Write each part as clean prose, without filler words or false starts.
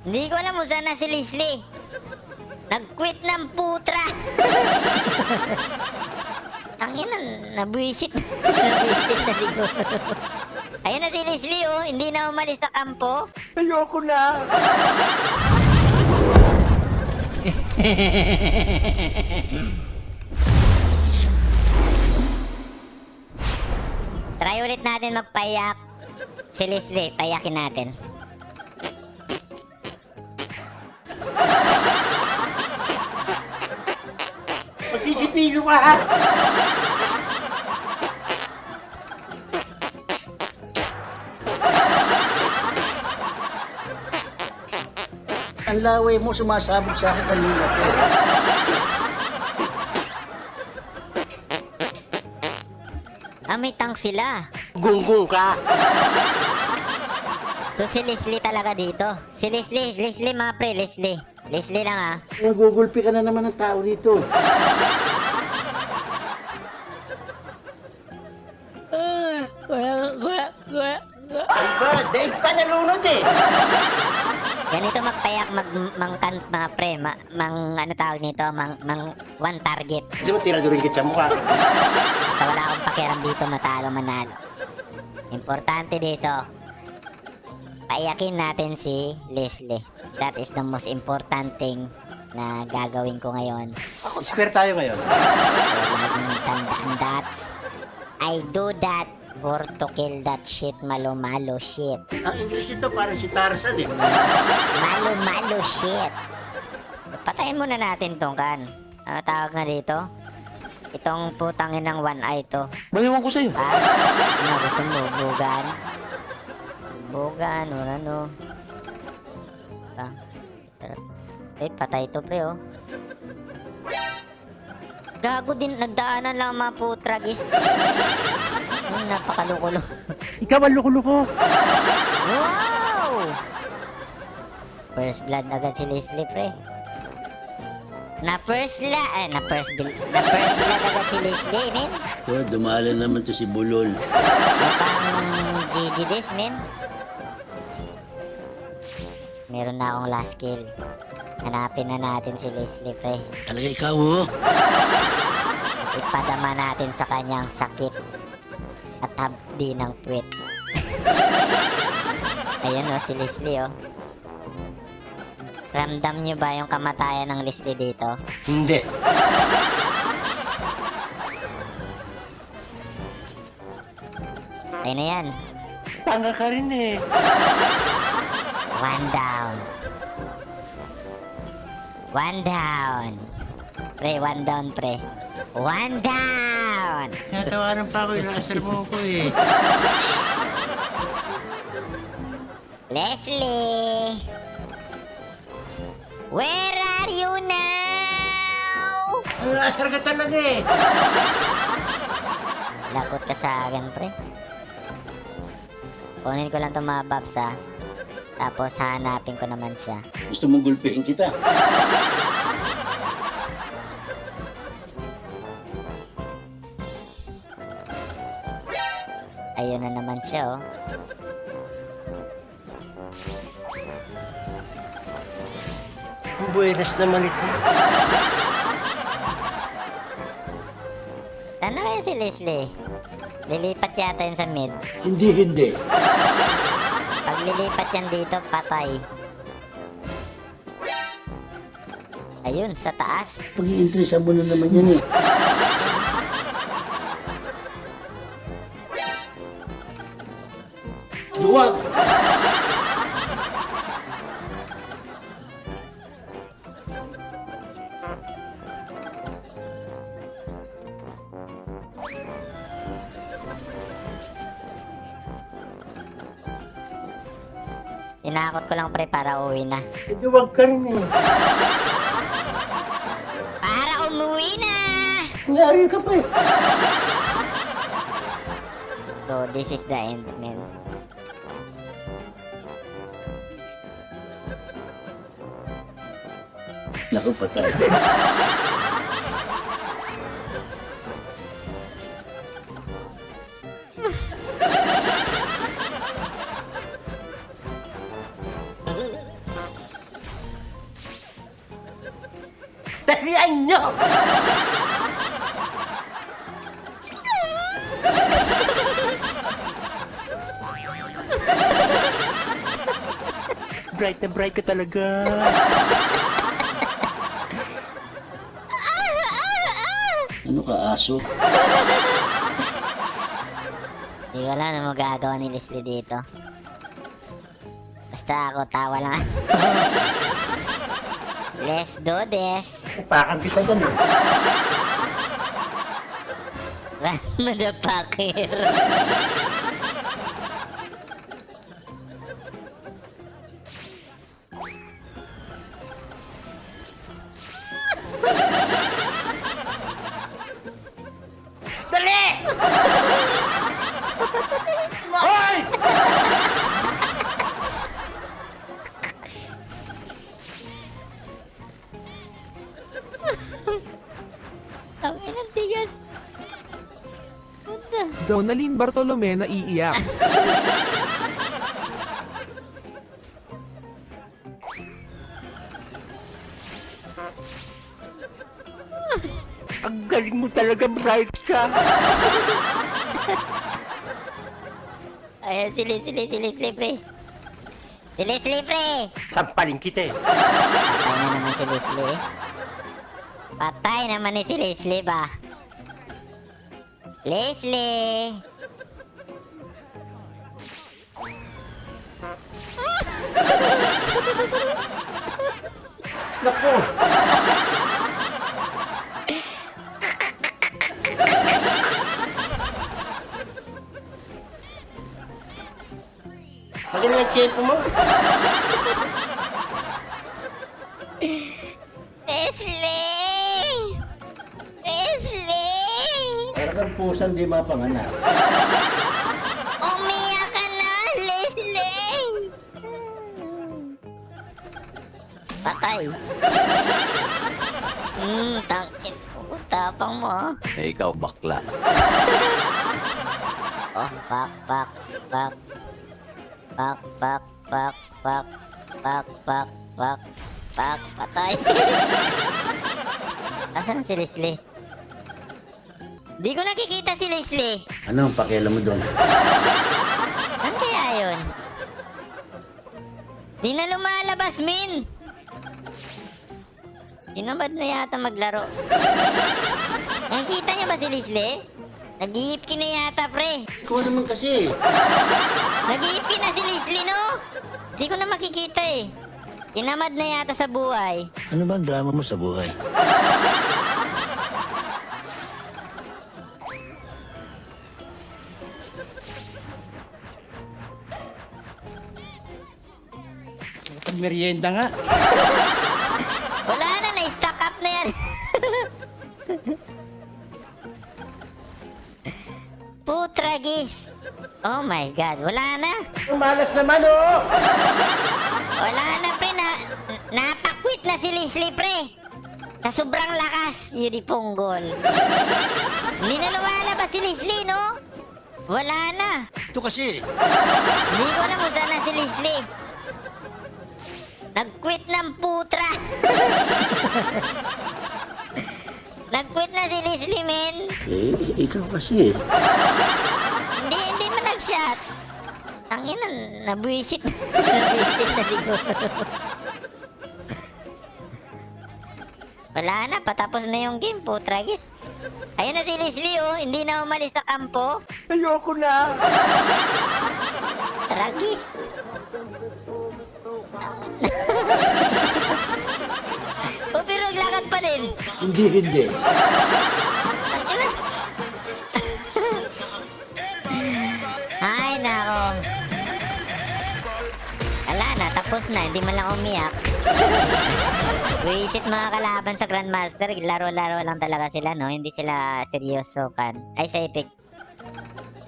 Hindi ko alam kung saan na si Leslie. Nag-quit ng putra. Tangina, nabwisit. Nabwisit na siguro. Ayun na si Leslie, oh. Hindi na umalis sa kampo. Ayoko na. Try ulit natin magpayak. Si Leslie, payakin natin. Magsisipilo ka ha. Ang laway mo sumasabog sa akin kanina po. May tank sila. Gunggong ka. To si Leslie talaga dito. Si Leslie mga pre, Leslie. Leslie lang ah. Nagugulpi ka na naman ng tao dito. Ay ba, Dave pa nalunod eh. Ganito magpayak mga pre, ano tawag nito, mang one target. Kasi mo tira rin kita sa mukha. Basta wala akong pakiram dito, matalo manalo. Importante dito, paiyakin natin si Leslie. That is the most important thing na gagawin ko ngayon. Ako, square tayo ngayon. So, laging tandaan that I do that for to kill that shit, malo shit. Ang English ito parang si Tarzan eh. Malo shit. So, patayin muna natin tong kan. Ano tawag nga dito? Itong putangin ng one eye to. Bayawan ko sa'yo. Ano gusto mo? Bugan? Bugan o ano? Patay to pre oh. Gago din, nagdaanan lang mga putragis. Napakalukulo. Ikaw ang luko-luko. Wow! First blood agad si Leslie pre. Na first blood agad si Leslie, men. So, dumala naman to si Bulol. Mukhang GG this, men. Meron na akong last kill. Hanapin na natin si Leslie, pre. Talaga ikaw oh. Ipadama natin sa kanyang sakit at habdi ng puwet. Ayun oh, si Leslie oh. Ramdam nyo ba yung kamatayan ng Leslie dito? Hindi. Ayun na yan. Tanga ka rin eh. One down. One down. Pre, one down, pre. One down! Natawanan pa ako, inaasar mo ko eh. Leslie! Where are you now? Inaasar ka talaga eh. Lakot ka sa akin, pre. Kunin ko lang itong mga babs, ha. Tapos hanapin ko naman siya. Gusto mong gulpihin kita? Ayun na naman siya, oh. Buenas naman ito. Saan na kaya si Leslie? Lilipat yata yun sa mid. Hindi. Pag lilipat yan dito, patay. Ayun, sa taas. Pag-iinteresan mo na naman yan eh. Duwag! Inakot ko lang, pre, para uwi na. Duwag ka rin eh. Para umuwi na! Nangyari ka pa eh. So, this is the end, man. Naku, patay. Talian nyo! Bright na bright ka talaga. Ano ka, aso? Di wala na magagawa ni Leslie dito. Basta ako, tawa lang. Let's do this. Upakan kita dyan eh. Run, motherfucker. Dali! Hoy! Ang inang tigas. Punta. Donalyn Bartolome na iiyak. Ang galing mo talaga, bright ka. Ayan, sili, pre. Sili, pre. Sampalin kita eh. Patay na naman si Leslie. Patay naman ni si Leslie ba? Leslie! Naku! Magaling ang tiyempo mo. Leslie! Leslie! Para kang pusang di mapanganak. Umiyak ka na, Leslie! Patay. Tangin. Tapang mo. Ah. Eh, ikaw, bakla. Oh, pak. Patay. Asan si Leslie? Di ko nakikita si Leslie. Ano ang pakialam mo doon? Saan kaya yun? Di na lumalabas, Min. Tinamad na yata maglaro. Nakikita niyo ba si Leslie? Nag-iipki na yata, pre. Ikaw naman kasi. Nag-iipki na si Leslie, no? Di ko na makikita eh. Tinamad na yata sa buhay. Ano ba ang drama mo sa buhay? Merienda nga. Wala na, na-stack up na yan. Putragis. Oh my God, wala na. Malas naman oh! Wala na, pre. Napakwit na si Leslie, pre. Sa sobrang lakas, yun di punggol. Hindi na lumalabas si Leslie, no? Wala na. Ito kasi. Hindi ko alam kung saan na si Leslie. Nag-quit ng putra. Nag-quit na si Leslie, men. Ikaw kasi. Hindi man nag-shot. Tangina, nabuisit. Nabuisit na siguro. Wala na, patapos na yung game po, Tragis. Ayun na si Leslie, oh. Hindi na umalis sa kampo. Ayoko na. Tragis. O, pero naglakad pa din. Hindi. Tangina. Ay, nako. Wala na, tapos na. Hindi man lang umiyak. Visit mga kalaban sa Grandmaster. Laro-laro lang talaga sila, no? Hindi sila seryosokan. Ay, sa Epic.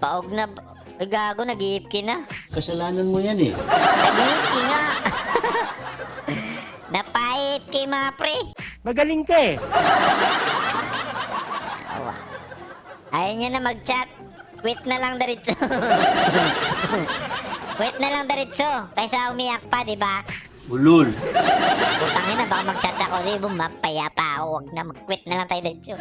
Paog na. Ay, gago, nag-iipki na. Kasalanan mo yan eh. Nag-iipki nga. Napaipki, mga pre. Magaling ka eh. Awa. Ayaw niya na mag-chat. Quit na lang diretso. Quit na lang diretso. Kaysa umiyak pa, di ba? Ulul. Putang Tangina, baka mag-chat ako. Di ba, mapayapa ako. Wag na, mag-quit na lang tayo dito.